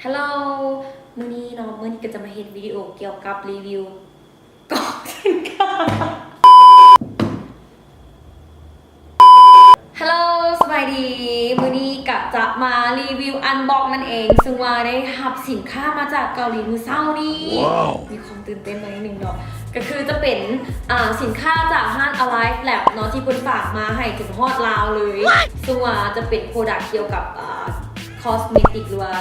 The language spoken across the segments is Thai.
ฮัลโหลมื้อนี้เนาะมื้อนี้ก็จะมาเห็นวิดีโอเกี่ยวกับรีวิวกล่องสินค้าฮัลโหลสบายดีมื้อนี้ก็จะมารีวิวอันบ็อกนั่นเองซึ่งว่าได้รับสินค้ามาจากเกาหลีมื้อเช้านี้ wow. มีความตื่นเต้นหน่อยนึงเนาะก็คือจะเป็นสินค้าจากห้าง Alive Lab เนาะที่เพิ่นฝากมาให้ถึงฮอดลาวเลย ซึ่งว่าจะเป็นโปรดักต์เกี่ยวกับคอสเมติกหรือว่า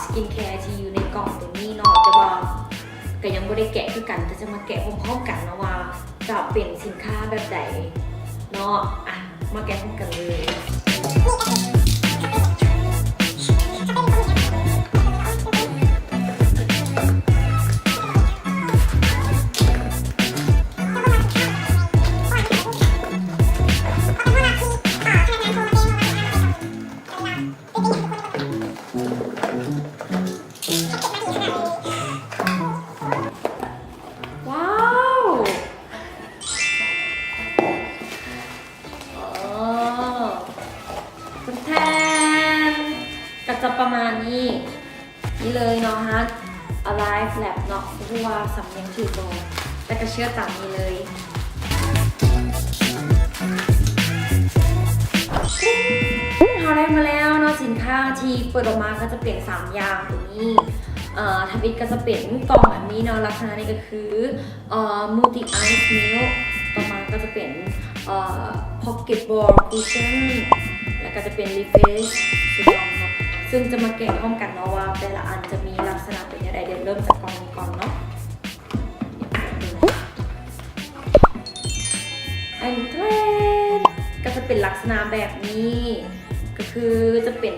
สกินแคร์ที่อยู่ในกล่องตัวนี้เนาะแต่ว่าก็ยังไม่ได้แกะคือกันแต่จะมาแกะพร้อมๆกันนะว่าจะเป็นสินค้าแบบใดเนาะมาแกะพร้อมกันเลยก็จะประมาณนี้เลยเนาะฮะ Alive Lab เนาะที่ว่าสำเนียงชื่อตรงแต่ก็เชื่อตามนี้เลยเราได้มาแล้วเนาะสินค้าที่เปิดออกมาก็จะเป็น3อย่างตรงนี้ทำอีกก็จะเป็นกล่องแบบนี้เนาะลักษณะนี้ก็คือmulti ice milk ต่อมาก็จะเป็นpocket ball cushion แล้วก็จะเป็น refresh สุดยอดเนาะซึ่งจะมาแกะพร้อมกันเนาะว่าแต่ละอันจะมีลักษณะเป็นยังไงเดี๋ยวเริ่มจากกล่องนี้ก่อนเนาะอันแรกก็จะเป็นลักษณะแบบนี้ก็คือจะเป็น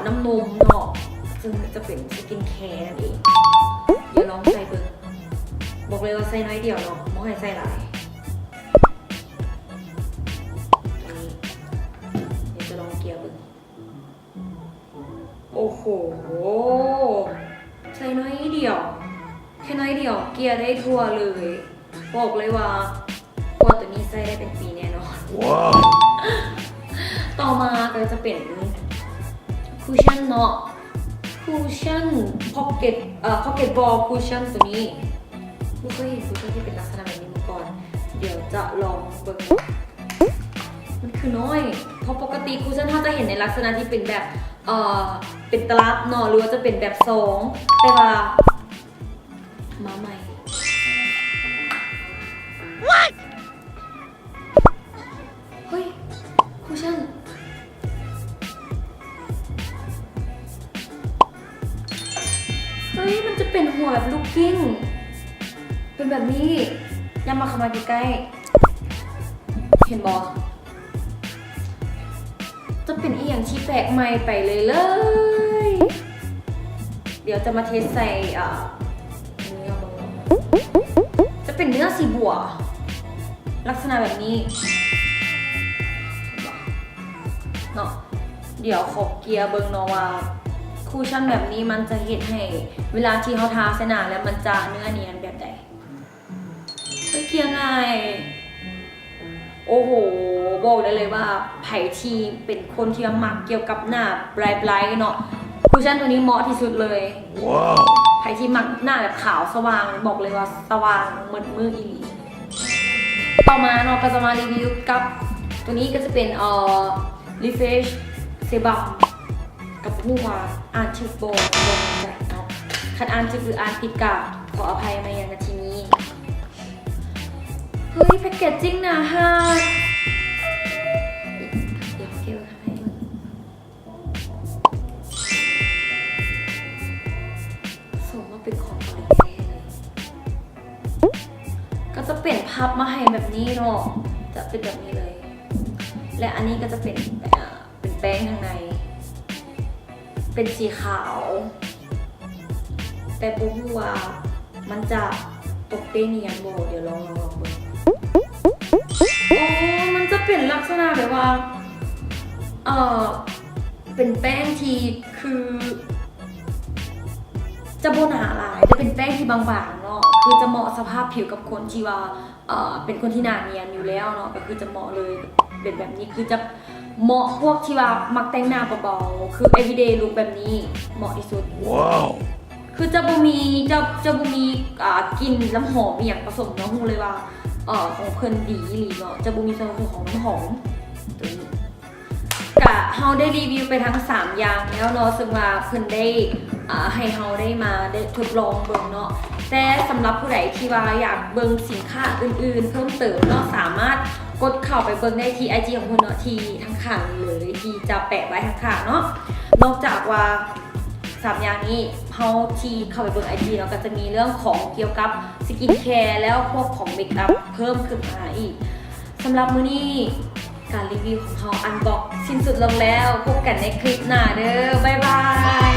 น้ำนมเนาะซึ่งจะเป็นสกินแคร์นั่นเองเดี๋ยวลองใส่เบิ่งบอกเลยว่าใส่น้อยเดียวเนาะไม่ให้ใส่หลายเดี๋ยวจะลองเกลี่ยเบิ่งโอ้โหใส่น้อยเดียวแค่น้อยเดียวเกลี่ยได้ทั่วเลยบอกเลยว่าตัวนี้ใส่ได้เป็นปีแน่นอนว้าวต่อมาก็จะเป็นคุชชั่นเนาะคุชชั่นพ็อกเก็ตบอลคุชชั่นตัวนี้ไม่เคยเห็นคุชชั่นที่เป็นลักษณะแบบนี้มาก่อนเดี๋ยวจะลองเบิ่งมันคือน้อยเพราะปกติคุชชั่นถ้าจะเห็นในลักษณะที่เป็นแบบเป็นตลับเนาะหรือว่าจะเป็นแบบซองแต่ว่ามาใหม่เฮ้ยคุชชั่นเฮ้ยมันจะเป็นหัวแบบลูกกิ้งเป็นแบบนี้ย่ามาเข้ามาใกล้ๆเห็นบอจะเป็นอีกอย่างที่แปลกใหม่ไปเลยเดี๋ยวจะมาเทสใส่เนื้อบางจะเป็นเนื้อสีบัวลักษณะแบบนี้เนาะเดี๋ยวขอเกียร์เบิงเนาะว่าคูชั่นแบบนี้มันจะเห็นให้เวลาที่เขาทาเสนาแล้วมันจะเนื้อเนียนแบบใดไปเกียร์ง่ายโอ้โหบอกได้เลยว่าไผ่ทีเป็นคนที่มักเกี่ยวกับหน้าไบรท์เนาะคูชั่นตัวนี้เหมาะที่สุดเลยว้าวไผ่ที่มักหน้าแบบขาวสว่างบอกเลยว่าสว่างเหมือนมืออีหลีต่อมาเนาะก็จะมารีวิวกับตัวนี้ก็จะเป็นrefresh serum กับผู้ว่าอ่านชื่อโบใจเนาะคันอ่านชื่อหรืออ่านผิดกะขออภัยมาอย่างนาทีนี้เฮ้ยแพ็กเกจจิ้งนะฮะเดี๋ยวเกี่ยวให้สมว่าเป็นของอะไรเลยก็จะเป็นพับมาให้แบบนี้เนาะจะเป็นแบบนี้เลยและอันนี้ก็จะเป็นแป้งข้างในเป็นสีขาวแต่ปุ๊บว่ามันจะตกเต้นยันโบเดี๋ยวลองดูโอ้มันจะเป็นลักษณะแบบว่าเป็นแป้งที่คือจะโบหนาหลายจะเป็นแป้งที่บางๆเนาะคือจะเหมาะสภาพผิวกับคนที่ว่าเป็นคนที่หนาเนียนอยู่แล้วเนาะก็คือจะเหมาะเลยเป็นแบบนี้คือจะ เหมาะพวกที่ว่ามักแต่งหน้าเบาๆคือ everyday look แบบนี้เหมาะที่สุดว้าวคือจะบ่มีกลิ่นน้ำหอมอย่างผสมเนาะฮู้เลยว่าของเพิ่นดีอีหลีเนาะจะบ่มีส่วนผสมของน้ำหอมตัวนี้ก็เฮาได้รีวิวไปทั้ง3อย่างแล้วเนาะซึ่งว่าเพิ่นได้ให้เฮาได้มาได้ทดลองเบิ่งเนาะแต่สำหรับผู้ใดที่ว่าอยากเบิ่งสินค้าอื่นๆเพิ่มเติมเนาะสามารถกดเข้าไปเบิ่งได้ที่ IG ของเพิ่นเนาะที่ทั้งข้างเลยที่จะแปะไว้ทั้งข้างเนาะนอกจากว่า3อย่างนี้เฮาที่เข้าไปเบิ่ง IG เนาะก็จะมีเรื่องของเกี่ยวกับสกินแคร์แล้วพวกของเมคอัพเพิ่มขึ้นมาอีกสำหรับมื้อนี้การรีวิวของเฮาอันบ็อกสิ้นสุดลงแล้วพบกันในคลิปหน้าเด้อบ๊ายบาย